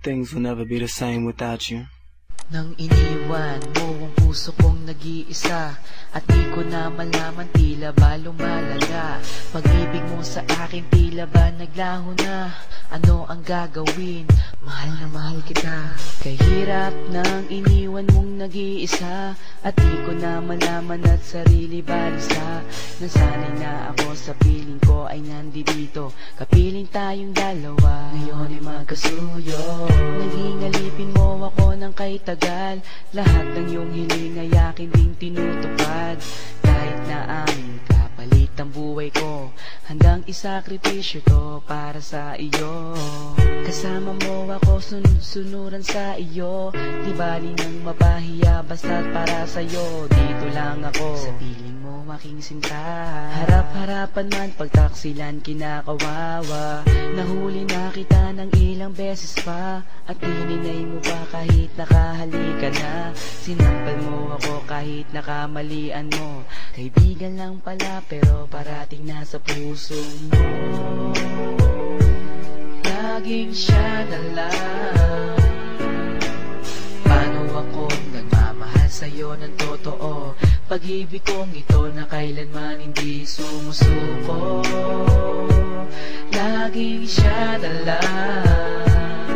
Things will never be the same without you. Nang iniwan mo ang puso kong nag-iisa, at di ko na malaman, tila ba lumalala. Pag-ibig mo sa akin, tila ba naglaho na? Ano ang gagawin? Mahal na mahal kita. Kahirap nang iniwan mong nag-iisa, at di ko na malaman at sarili balisa. Nasanay na ako sa piling ko ay nandito, kapiling tayong dalawa. Ngayon ay magkasuyo. Naging alipin mo ako ng kay tagal, lahat ng iyong hiling ay akin ding tinutupad. Kahit na aming kapalit ang buhay ko, handang isakripisyo to para sa iyo. Kasama mo ako, sunod-sunuran sa iyo, di bali nang mapahiya basta't para sa'yo. Dito lang ako sa piling mo aking sinta. Harap-harapan man pagtaksilan kinakawawa. Nahuli na kita ng ilang beses pa, at dininay mo pa kahit nakahalika na. Sinampal mo ako kahit nakamalian mo. Kaibigan lang pala pero parating nasa puso mo. Laging siya na lang. Paano akong nagmamahal sa'yo ng totoo? Pag-ibig kong ito na kailanman hindi sumusuko. Laging siya na lang.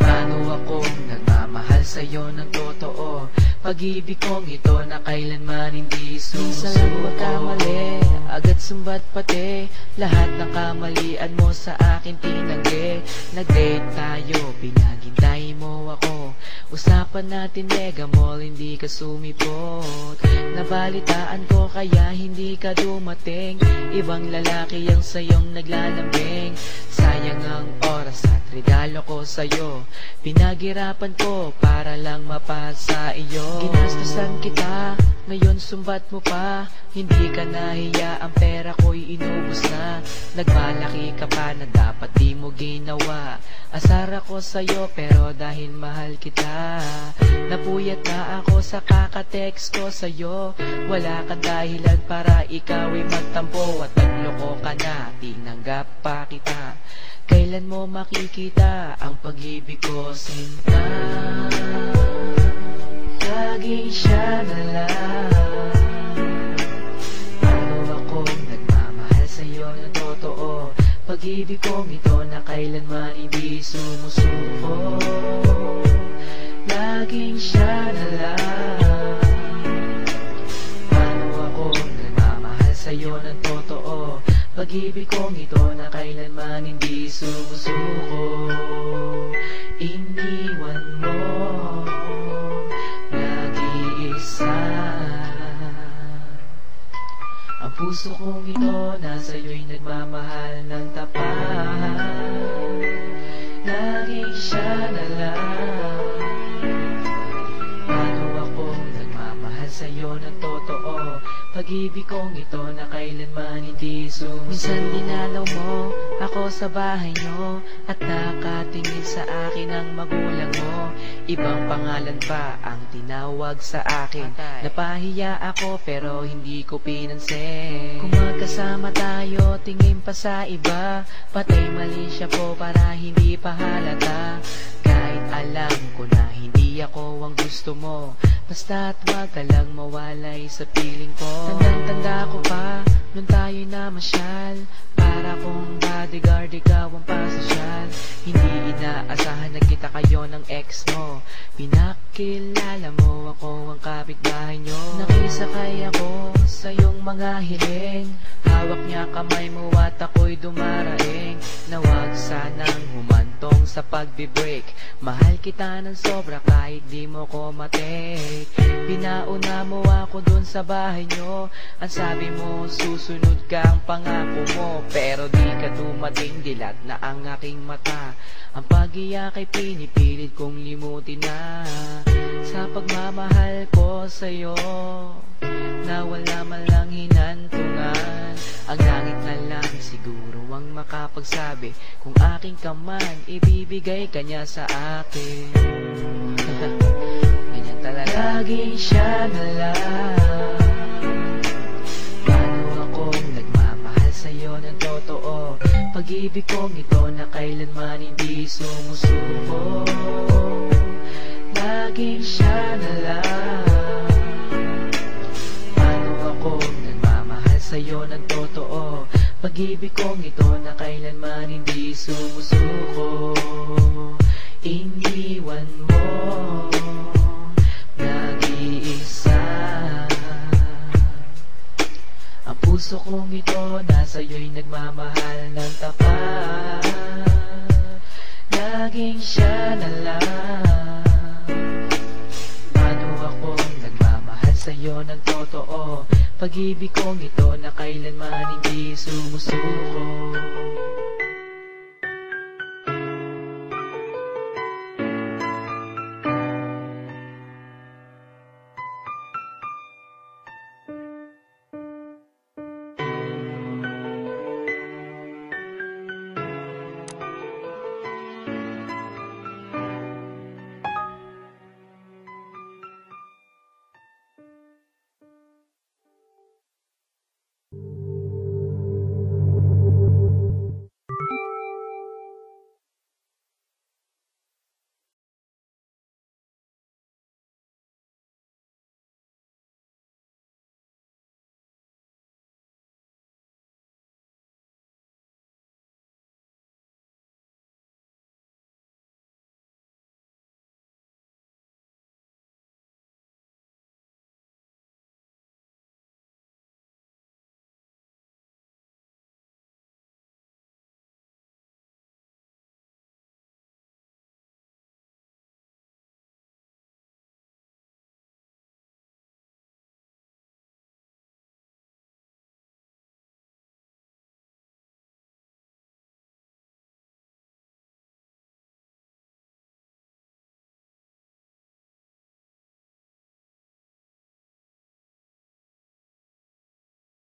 Paano akong nagmamahal sa'yo ng totoo? Pag-ibig kong ito na kailanman hindi sumusuko. Minsan lang magkamali, agad sumbat pati. Lahat ng kamalian mo sa akin tinanggi. Nag-date tayo, pinaghintay mo ako. Usapan natin mega mall, hindi ka sumipot. Nabalitaan ko kaya hindi ka dumating. Ibang lalaki ang sayong naglalambing. Sayang ang oras at regalo ko sa'yo. Pinaghirapan ko para lang mapasa iyo. Ginastusan kita, ngayon sumbat mo pa. Hindi ka nahiya, ang pera ko'y inubos na. Nagmalaki ka pa na dapat di mo ginawa. Asar ako sa'yo pero dahil mahal kita, napuyat na ako sa kakatext ko sa'yo. Wala kang dahilan para ikaw ay magtampo, at nagloko ka na, tinanggap pa kita. Kailan mo makikita ang pag-ibig ko, sinta? Laging siya na lang. Paano akong nagmamahal sa'yo ng totoo? Pag-ibig kong ito na kailanman hindi sumusuko. Laging siya na lang. Paano akong nagmamahal sa'yo ng totoo? Pag-ibig kong ito na kailanman hindi sumusuko. Iniwan mo nag-iisa. Ang puso kong ito nasa'yo'y nagmamahal ng tapat. Laging siya na lang. Paano akong nagmamahal sa'yo ng totoo? Pag-ibig kong ito na kailanman hindi sumusuko. Minsan dinalaw mo ako sa bahay nyo, at nakatingin sa akin ang magulang mo. Ibang pangalan pa ang tinawag sa akin. Napahiya ako pero hindi ko pinansin. Kung magkasama tayo, tingin pa sa iba. Patay mali siya po para hindi pa halata. Kahit alam ko na hindi ako ang gusto mo, basta't wag ka lang mawalay sa piling ko. Tandang-tanda ko pa, nung tayo'y namasyal, para kong bodyguard, ikaw ang pasosyal. Hindi inaasahan na kita kayo ng ex mo. Pinakilala mo ako ang kapitbahay nyo. Nakisakay ako sa iyong mga hiling. Hawak niya kamay mo at ako'y dumaraing. Na wag sanang humantong sa pagbe-break. Mahal kita ng sobra kahit di mo ko matake. Pinauna mo ako dun sa bahay nyo. Ang sabi mo susunod ka ang pangako mo, pero di ka dumating, dilat na ang aking mata. Ang pag-iyak ay pinipilit kong limutin na. Sa pagmamahal ko sa'yo, na wala man lang hinantungan. Ang langit na lang siguro ang makapagsabi kung aking ka man, ibibigay ka niya sa akin. Ganyan talaga. Laging siya na lang. Paano akong nagmamahal sa'yo ng totoo? Pag Pag-ibig kong ito na kailanman hindi sumusuko. Laging siya na lang. Paano ako nagmamahal sa'yo ng totoo? Pag-ibig kong ito na kailanman hindi sumusuko. Iniwan mo nag-iisa. Ang puso kong ito nasa'yo'y nagmamahal ng tapat. Laging siya na lang. Paano ako nagmamahal sa'yo ng totoo? Pag-ibig kong ito na kailanman hindi sumusuko.